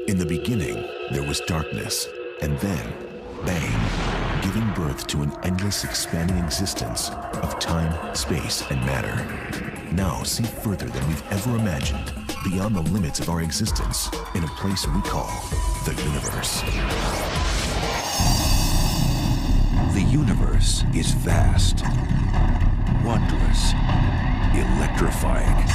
In the beginning, there was darkness, and then, bang, giving birth to an endless expanding existence of time, space, and matter. Now see further than we've ever imagined, beyond the limits of our existence, in a place we call the universe. The universe is vast, wondrous, electrifying.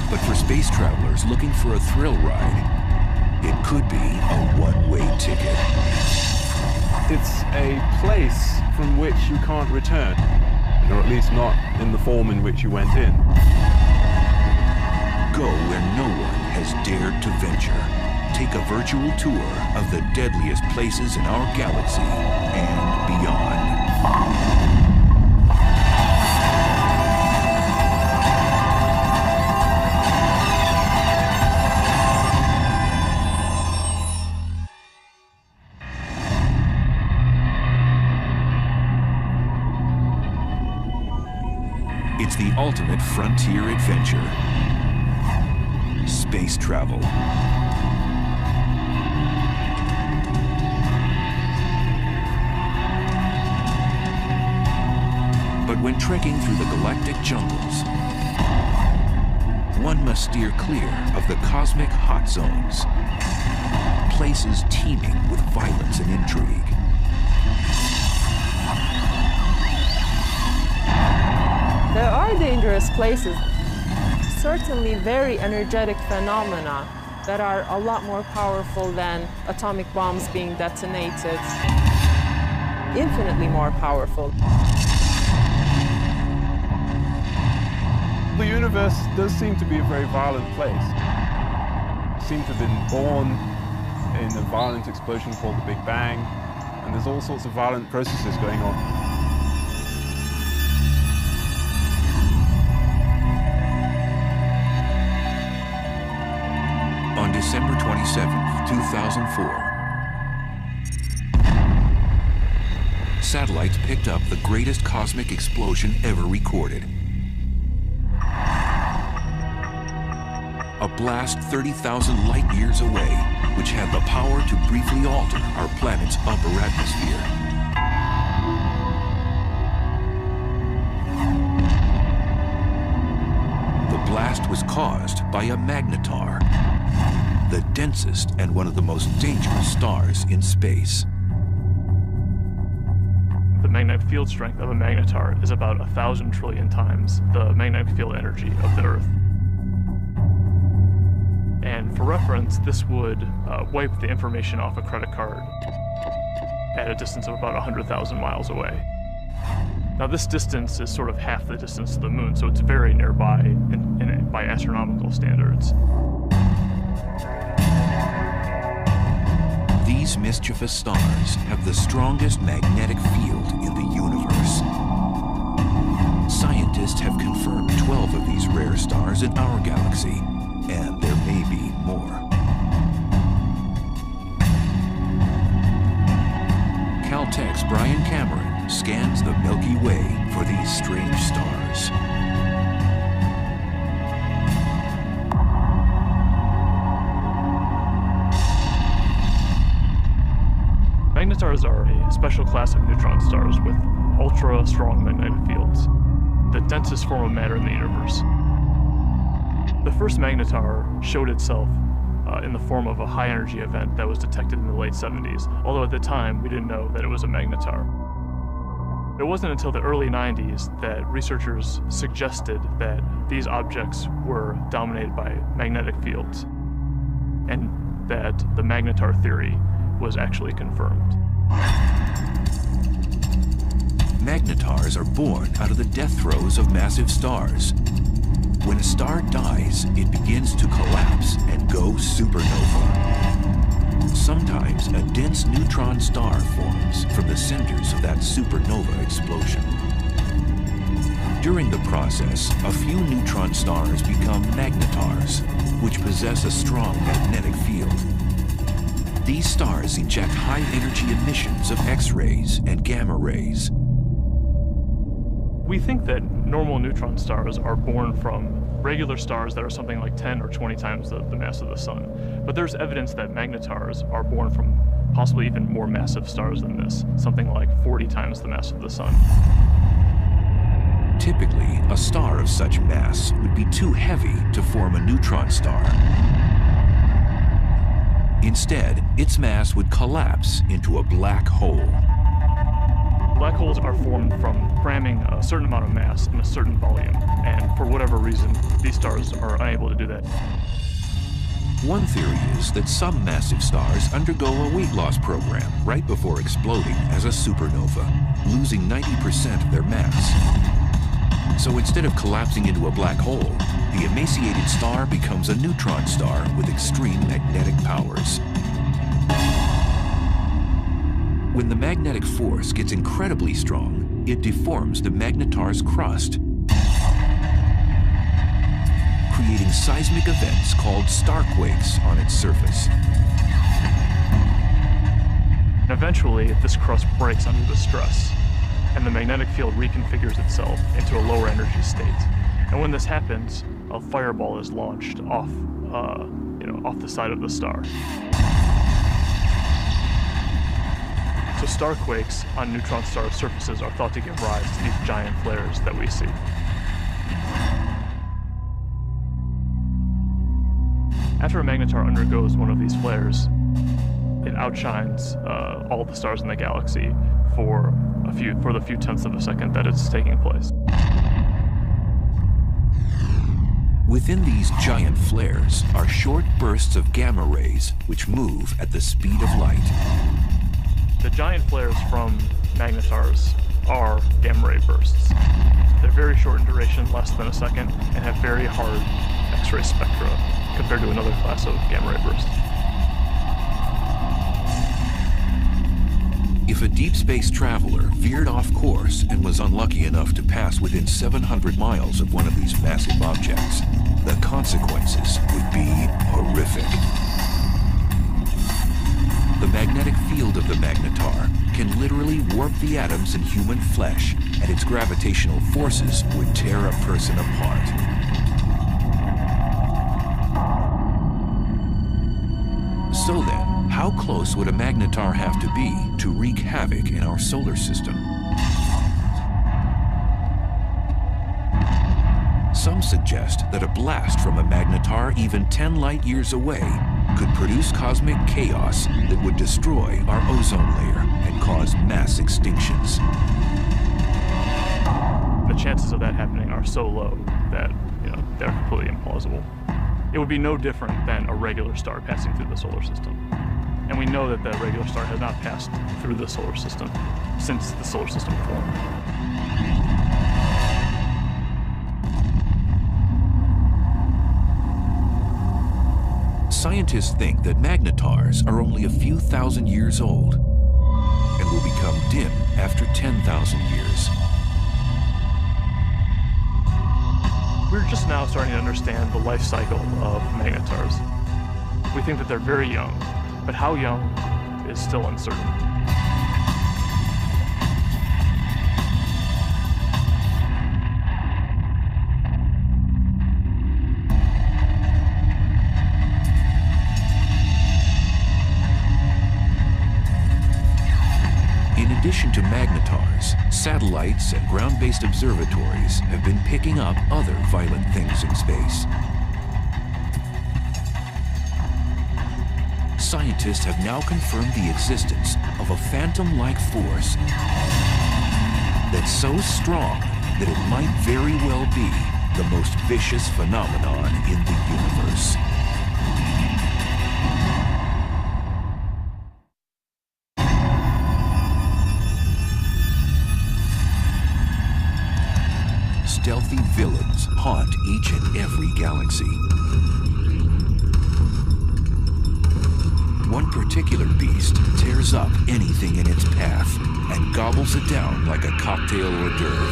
But for space travelers looking for a thrill ride, it could be a one-way ticket. It's a place from which you can't return, or at least not in the form in which you went in. Go where no one has dared to venture. Take a virtual tour of the deadliest places in our galaxy and beyond. It's the ultimate frontier adventure. Space travel. But when trekking through the galactic jungles, one must steer clear of the cosmic hot zones, places teeming with violence and intrigue. There are dangerous places, certainly very energetic phenomena that are a lot more powerful than atomic bombs being detonated, infinitely more powerful. The universe does seem to be a very violent place. It seems to have been born in a violent explosion called the Big Bang, and there's all sorts of violent processes going on. On December 27, 2004, satellites picked up the greatest cosmic explosion ever recorded. A blast 30,000 light years away, which had the power to briefly alter our planet's upper atmosphere. The blast was caused by a magnetar, the densest and one of the most dangerous stars in space. The magnetic field strength of a magnetar is about 1,000 trillion times the magnetic field energy of the Earth. And for reference, this would wipe the information off a credit card at a distance of about 100,000 miles away. Now this distance is sort of half the distance to the moon, so it's very nearby by astronomical standards. These mischievous stars have the strongest magnetic field in the universe. Scientists have confirmed 12 of these rare stars in our galaxy, and there may be more. Caltech's Brian Cameron scans the Milky Way for these strange stars. Magnetars are a special class of neutron stars with ultra-strong magnetic fields, the densest form of matter in the universe. The first magnetar showed itself in the form of a high-energy event that was detected in the late 70s, although at the time we didn't know that it was a magnetar. It wasn't until the early 90s that researchers suggested that these objects were dominated by magnetic fields, and that the magnetar theory was actually confirmed. Magnetars are born out of the death throes of massive stars. When a star dies, it begins to collapse and go supernova. Sometimes a dense neutron star forms from the centers of that supernova explosion. During the process, a few neutron stars become magnetars, which possess a strong magnetic field. These stars eject high-energy emissions of X-rays and gamma rays. We think that normal neutron stars are born from regular stars that are something like 10 or 20 times the mass of the sun. But there's evidence that magnetars are born from possibly even more massive stars than this, something like 40 times the mass of the sun. Typically, a star of such mass would be too heavy to form a neutron star. Instead, its mass would collapse into a black hole. Black holes are formed from cramming a certain amount of mass in a certain volume, and for whatever reason, these stars are unable to do that. One theory is that some massive stars undergo a weight loss program right before exploding as a supernova, losing 90% of their mass. So instead of collapsing into a black hole, the emaciated star becomes a neutron star with extreme magnetic powers. When the magnetic force gets incredibly strong, it deforms the magnetar's crust, creating seismic events called starquakes on its surface. Eventually, this crust breaks under the stress, and the magnetic field reconfigures itself into a lower energy state. And when this happens, a fireball is launched off the side of the star. So starquakes on neutron star surfaces are thought to give rise to these giant flares that we see. After a magnetar undergoes one of these flares, it outshines all the stars in the galaxy for the few tenths of a second that it's taking place. Within these giant flares are short bursts of gamma rays which move at the speed of light. The giant flares from magnetars are gamma ray bursts. They're very short in duration, less than a second, and have very hard X-ray spectra compared to another class of gamma ray bursts. If a deep space traveler veered off course and was unlucky enough to pass within 700 miles of one of these massive objects, the consequences would be horrific. The magnetic field of the magnetar can literally warp the atoms in human flesh, and its gravitational forces would tear a person apart. So then, how close would a magnetar have to be to wreak havoc in our solar system? Some suggest that a blast from a magnetar even 10 light years away could produce cosmic chaos that would destroy our ozone layer and cause mass extinctions. The chances of that happening are so low that, they're completely implausible. It would be no different than a regular star passing through the solar system. And we know that the regular star has not passed through the solar system since the solar system formed. Scientists think that magnetars are only a few thousand years old and will become dim after 10,000 years. We're just now starting to understand the life cycle of magnetars. We think that they're very young, but how young is still uncertain. In addition to magnetars, satellites and ground-based observatories have been picking up other violent things in space. Scientists have now confirmed the existence of a phantom-like force that's so strong that it might very well be the most vicious phenomenon in the universe. Stealthy villains haunt each and every galaxy. One particular beast tears up anything in its path and gobbles it down like a cocktail hors d'oeuvre.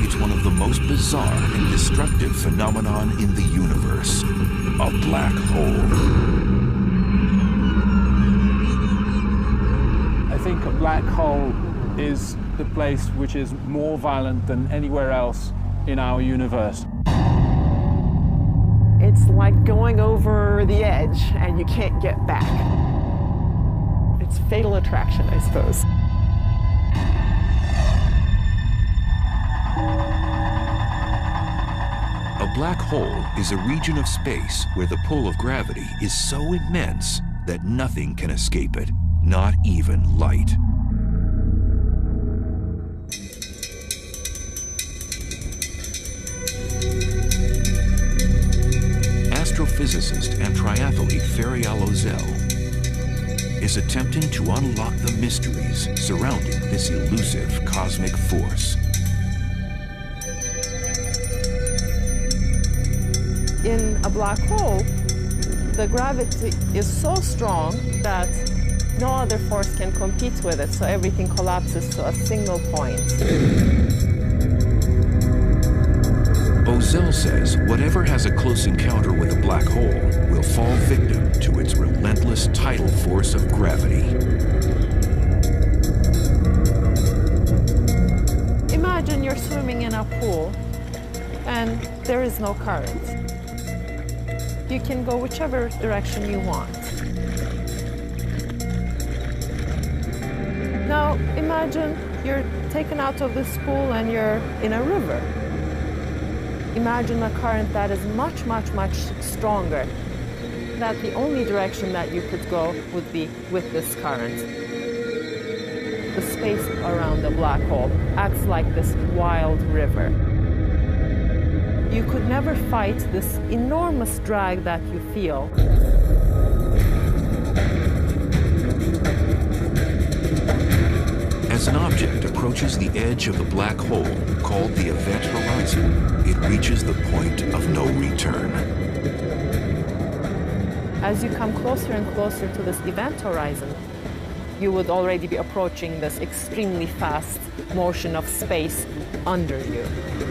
It's one of the most bizarre and destructive phenomenon in the universe, a black hole. I think a black hole is the place which is more violent than anywhere else in our universe. It's like going over the edge and you can't get back. It's fatal attraction, I suppose. A black hole is a region of space where the pull of gravity is so immense that nothing can escape it, not even light. Astrophysicist and triathlete Ferial Ozel is attempting to unlock the mysteries surrounding this elusive cosmic force. In a black hole, the gravity is so strong that no other force can compete with it, so everything collapses to a single point. Ozel says whatever has a close encounter with a black hole will fall victim to its relentless tidal force of gravity. Imagine you're swimming in a pool and there is no current. You can go whichever direction you want. Now imagine you're taken out of this pool and you're in a river. Imagine a current that is much, much, much stronger. That the only direction that you could go would be with this current. The space around the black hole acts like this wild river. You could never fight this enormous drag that you feel. As an object approaches the edge of the black hole, called the event horizon, it reaches the point of no return. As you come closer and closer to this event horizon, you would already be approaching this extremely fast motion of space under you.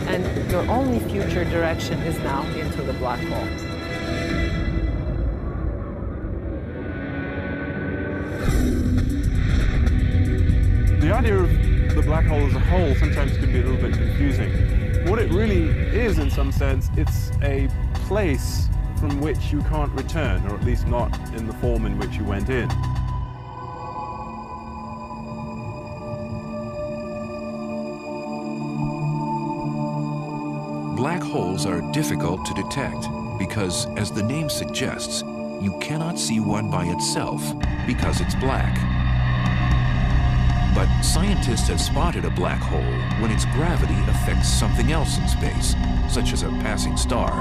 And your only future direction is now into the black hole. The idea of the black hole as a whole sometimes can be a little bit confusing. What it really is, in some sense, it's a place from which you can't return, or at least not in the form in which you went in. Black holes are difficult to detect because, as the name suggests, you cannot see one by itself because it's black. But scientists have spotted a black hole when its gravity affects something else in space, such as a passing star.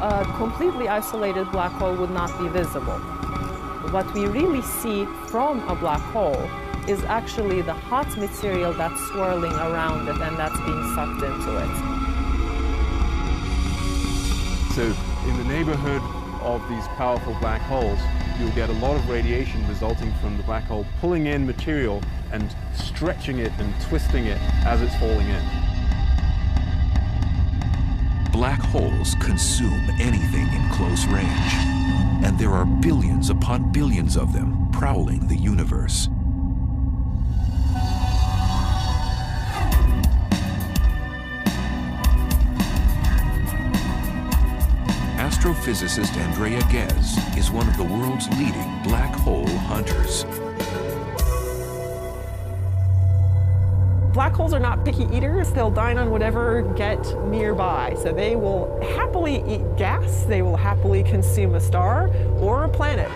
A completely isolated black hole would not be visible. What we really see from a black hole is actually the hot material that's swirling around it and that's being sucked into it. So in the neighborhood of these powerful black holes, you'll get a lot of radiation resulting from the black hole pulling in material and stretching it and twisting it as it's falling in. Black holes consume anything in close range, and there are billions upon billions of them prowling the universe. Astrophysicist Andrea Ghez is one of the world's leading black hole hunters. Black holes are not picky eaters. They'll dine on whatever get nearby. So they will happily eat gas. They will happily consume a star or a planet.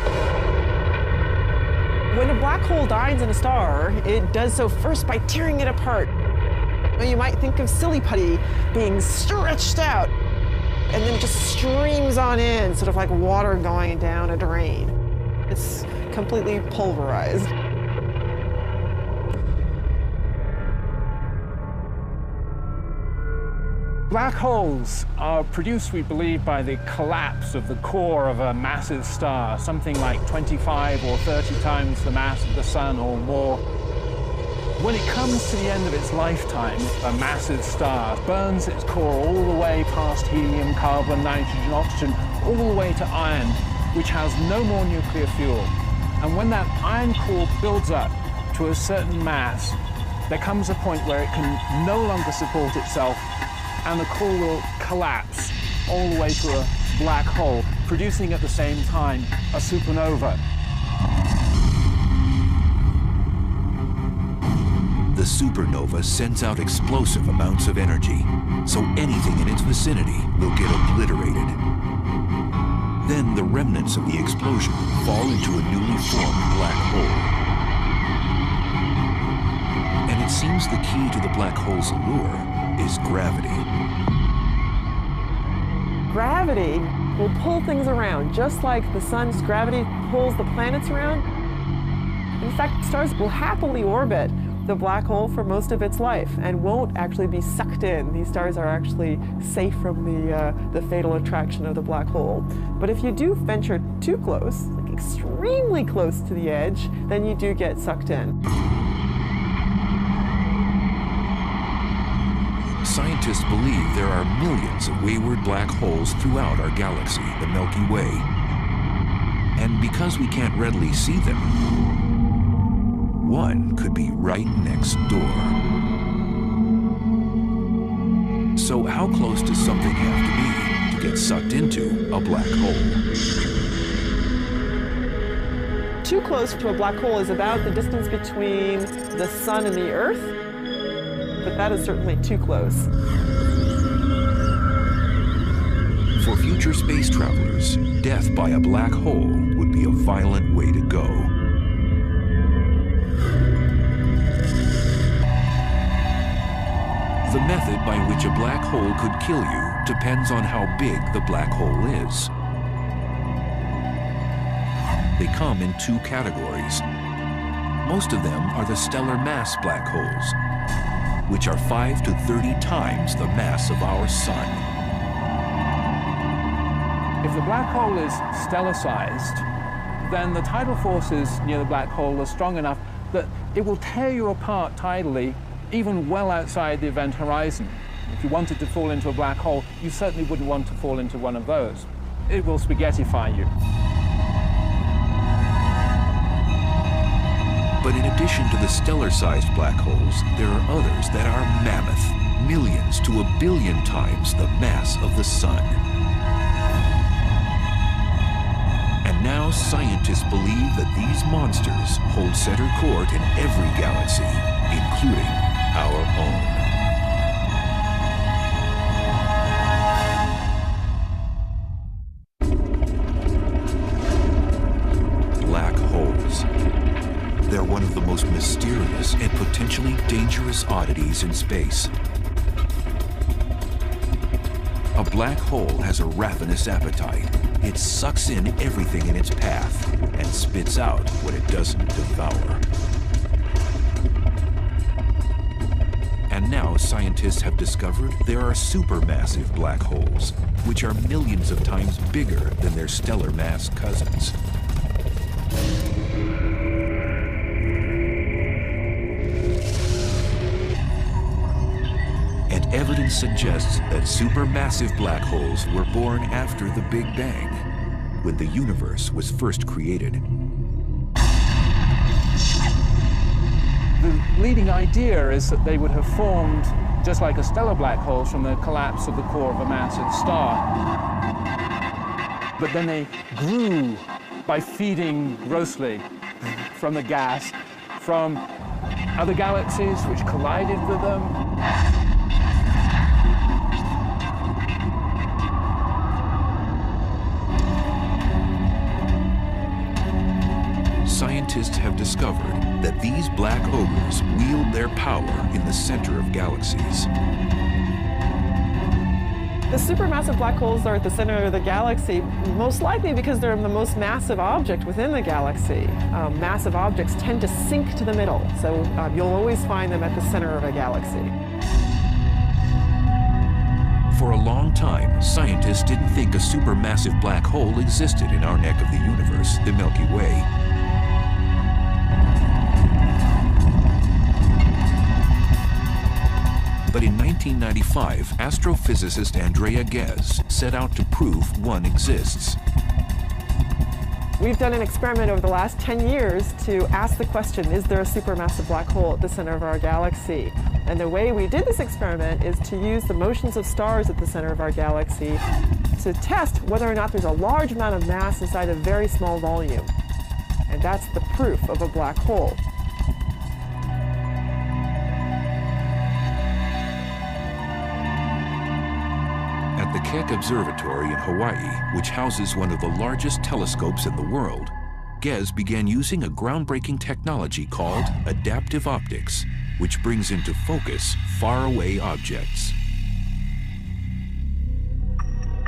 When a black hole dines in a star, it does so first by tearing it apart. You might think of silly putty being stretched out, and then it just streams on in, sort of like water going down a drain. It's completely pulverized. Black holes are produced, we believe, by the collapse of the core of a massive star, something like 25 or 30 times the mass of the sun or more. When it comes to the end of its lifetime, a massive star burns its core all the way past helium, carbon, nitrogen, oxygen, all the way to iron, which has no more nuclear fuel. And when that iron core builds up to a certain mass, there comes a point where it can no longer support itself, and the core will collapse all the way to a black hole, producing at the same time a supernova. The supernova sends out explosive amounts of energy, so anything in its vicinity will get obliterated. Then the remnants of the explosion fall into a newly formed black hole. And it seems the key to the black hole's allure is gravity. Gravity will pull things around, just like the sun's gravity pulls the planets around. In fact, stars will happily orbit the black hole for most of its life and won't actually be sucked in. These stars are actually safe from the fatal attraction of the black hole. But if you do venture too close, like extremely close to the edge, then you do get sucked in. Scientists believe there are millions of wayward black holes throughout our galaxy, the Milky Way. And because we can't readily see them, one could be right next door. So how close does something have to be to get sucked into a black hole? Too close to a black hole is about the distance between the sun and the Earth, but that is certainly too close. For future space travelers, death by a black hole would be a violent way to go. The method by which a black hole could kill you depends on how big the black hole is. They come in two categories. Most of them are the stellar mass black holes, which are 5 to 30 times the mass of our sun. If the black hole is stellar-sized, then the tidal forces near the black hole are strong enough that it will tear you apart tidally, even well outside the event horizon. If you wanted to fall into a black hole, you certainly wouldn't want to fall into one of those. It will spaghettify you. But in addition to the stellar-sized black holes, there are others that are mammoth, millions to a billion times the mass of the sun. And now scientists believe that these monsters hold center court in every galaxy, including our own. Black holes. They're one of the most mysterious and potentially dangerous oddities in space. A black hole has a ravenous appetite. It sucks in everything in its path and spits out what it doesn't devour. And now scientists have discovered there are supermassive black holes, which are millions of times bigger than their stellar mass cousins. And evidence suggests that supermassive black holes were born after the Big Bang, when the universe was first created. The leading idea is that they would have formed just like a stellar black hole from the collapse of the core of a massive star. But then they grew by feeding grossly from the gas from other galaxies which collided with them. Scientists have discovered that these black ogres wield their power in the center of galaxies. The supermassive black holes are at the center of the galaxy, most likely because they're the most massive object within the galaxy. Massive objects tend to sink to the middle, so you'll always find them at the center of a galaxy. For a long time, scientists didn't think a supermassive black hole existed in our neck of the universe, the Milky Way. But in 1995, astrophysicist Andrea Ghez set out to prove one exists. We've done an experiment over the last 10 years to ask the question, is there a supermassive black hole at the center of our galaxy? And the way we did this experiment is to use the motions of stars at the center of our galaxy to test whether or not there's a large amount of mass inside a very small volume. And that's the proof of a black hole. At the Keck Observatory in Hawaii, which houses one of the largest telescopes in the world, Gez began using a groundbreaking technology called adaptive optics, which brings into focus faraway objects.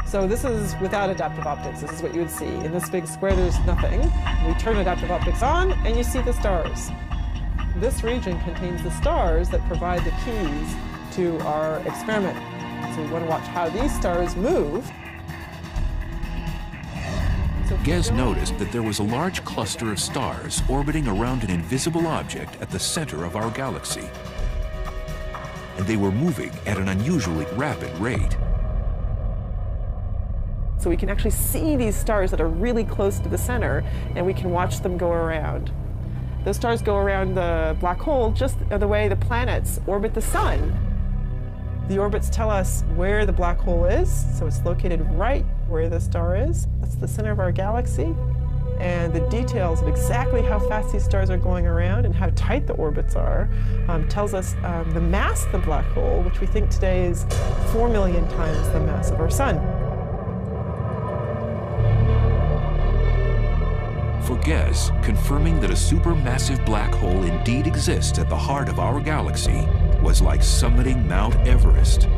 So this is without adaptive optics. This is what you would see. In this big square, there's nothing. We turn adaptive optics on, and you see the stars. This region contains the stars that provide the keys to our experiment. So we want to watch how these stars move. Gez noticed that there was a large cluster of stars orbiting around an invisible object at the center of our galaxy. And they were moving at an unusually rapid rate. So we can actually see these stars that are really close to the center, and we can watch them go around. Those stars go around the black hole just the way the planets orbit the sun. The orbits tell us where the black hole is, so it's located right where the star is. That's the center of our galaxy. And the details of exactly how fast these stars are going around and how tight the orbits are tells us the mass of the black hole, which we think today is 4 million times the mass of our sun. For Gez, confirming that a supermassive black hole indeed exists at the heart of our galaxy was like summiting Mount Everest.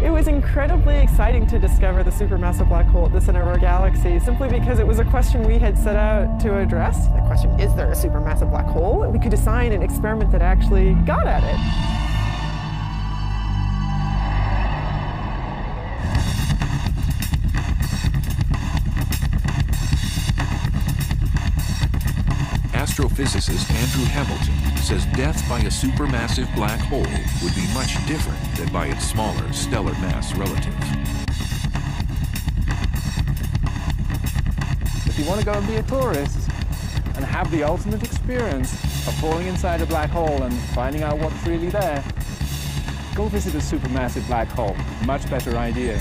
It was incredibly exciting to discover the supermassive black hole at the center of our galaxy, simply because it was a question we had set out to address. The question, is there a supermassive black hole? And we could design an experiment that actually got at it. Astrophysicist Andrew Hamilton says death by a supermassive black hole would be much different than by its smaller stellar mass relative. If you want to go and be a tourist and have the ultimate experience of falling inside a black hole and finding out what's really there, go visit a supermassive black hole. Much better idea.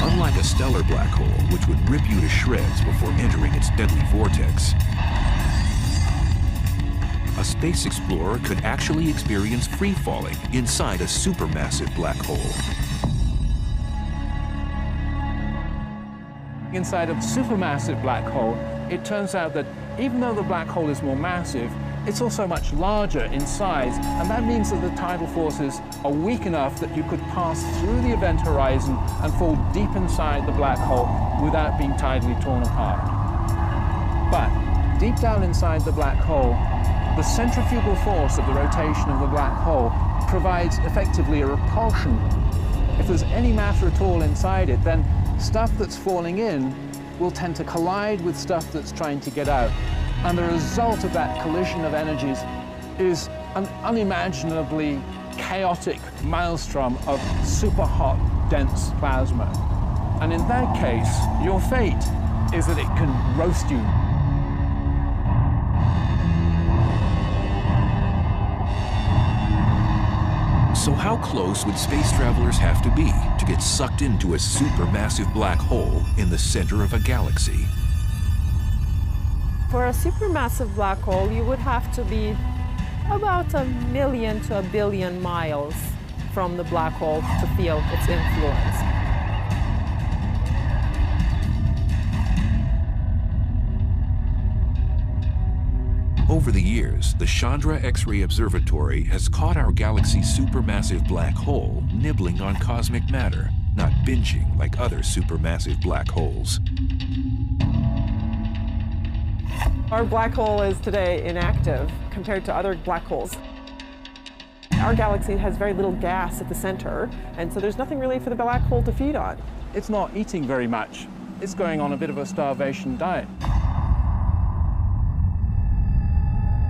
Unlike a stellar black hole, which would rip you to shreds before entering its deadly vortex, a space explorer could actually experience free-falling inside a supermassive black hole. Inside a supermassive black hole, it turns out that even though the black hole is more massive, it's also much larger in size, and that means that the tidal forces are weak enough that you could pass through the event horizon and fall deep inside the black hole without being tidally torn apart. But deep down inside the black hole, the centrifugal force of the rotation of the black hole provides effectively a repulsion. If there's any matter at all inside it, then stuff that's falling in will tend to collide with stuff that's trying to get out. And the result of that collision of energies is an unimaginably chaotic maelstrom of super hot, dense plasma. And in that case, your fate is that it can roast you. So how close would space travelers have to be to get sucked into a supermassive black hole in the center of a galaxy? For a supermassive black hole, you would have to be about 1 million to 1 billion miles from the black hole to feel its influence. Over the years, the Chandra X-ray Observatory has caught our galaxy's supermassive black hole nibbling on cosmic matter, not binging like other supermassive black holes. Our black hole is today inactive compared to other black holes. Our galaxy has very little gas at the center, and so there's nothing really for the black hole to feed on. It's not eating very much. It's going on a bit of a starvation diet.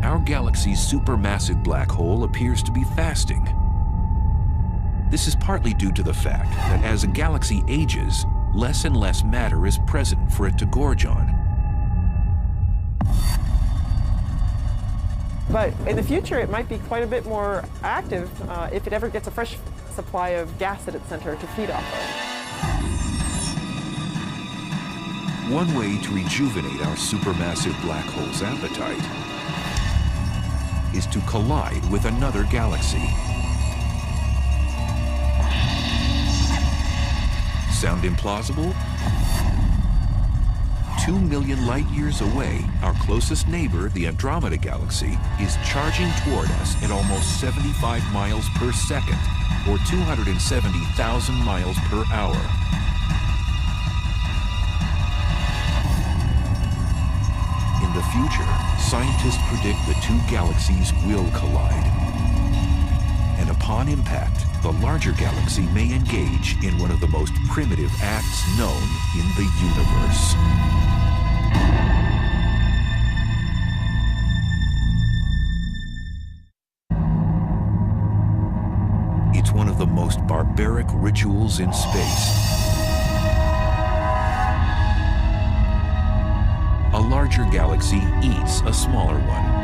Our galaxy's supermassive black hole appears to be fasting. This is partly due to the fact that as a galaxy ages, less and less matter is present for it to gorge on. But in the future, it might be quite a bit more active if it ever gets a fresh supply of gas at its center to feed off of. One way to rejuvenate our supermassive black hole's appetite is to collide with another galaxy. Sound implausible? 2 million light-years away, our closest neighbor, the Andromeda Galaxy, is charging toward us at almost 75 miles per second, or 270,000 miles per hour. In the future, scientists predict the two galaxies will collide. And upon impact, the larger galaxy may engage in one of the most primitive acts known in the universe. It's one of the most barbaric rituals in space. A larger galaxy eats a smaller one.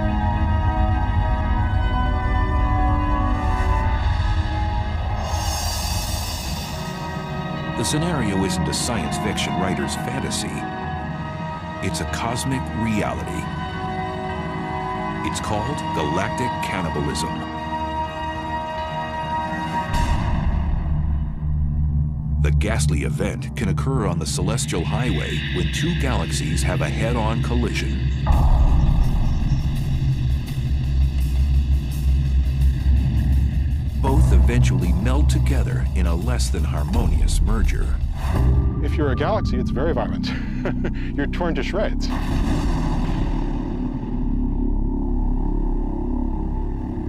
The scenario isn't a science fiction writer's fantasy. It's a cosmic reality. It's called galactic cannibalism. The ghastly event can occur on the celestial highway when two galaxies have a head-on collision. Both eventually meld together in a less than harmonious merger. If you're a galaxy, it's very violent. You're torn to shreds.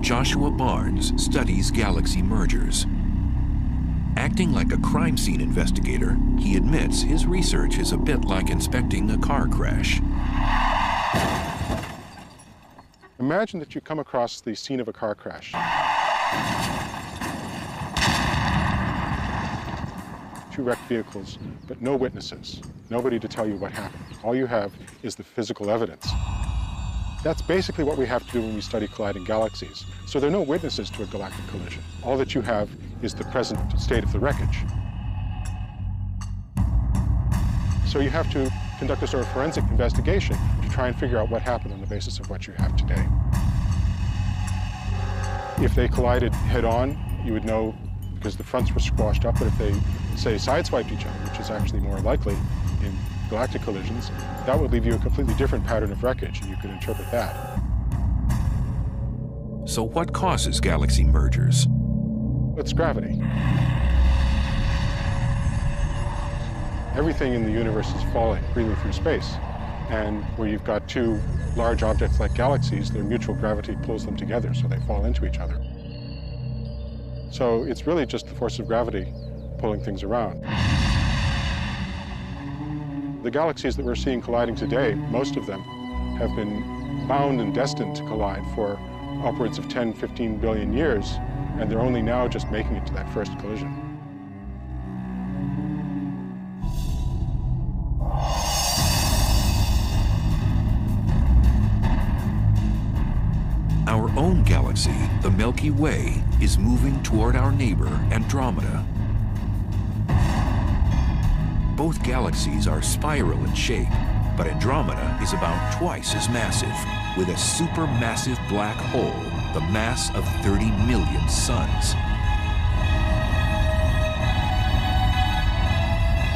Joshua Barnes studies galaxy mergers. Acting like a crime scene investigator, he admits his research is a bit like inspecting a car crash. Imagine that you come across the scene of a car crash. Two wrecked vehicles, but no witnesses, nobody to tell you what happened. All you have is the physical evidence. That's basically what we have to do when we study colliding galaxies. So there are no witnesses to a galactic collision. All that you have is the present state of the wreckage. So you have to conduct a sort of forensic investigation to try and figure out what happened on the basis of what you have today. If they collided head-on, you would know because the fronts were squashed up, but if they, say, sideswiped each other, which is actually more likely in galactic collisions, that would leave you a completely different pattern of wreckage, and you could interpret that. So what causes galaxy mergers? It's gravity. Everything in the universe is falling freely through space, and where you've got two large objects like galaxies, their mutual gravity pulls them together, so they fall into each other. So it's really just the force of gravity pulling things around. The galaxies that we're seeing colliding today, most of them have been bound and destined to collide for upwards of 10, 15 billion years, and they're only now just making it to that first collision. Our own galaxy, the Milky Way, is moving toward our neighbor, Andromeda. Both galaxies are spiral in shape, but Andromeda is about twice as massive, with a supermassive black hole the mass of 30 million suns.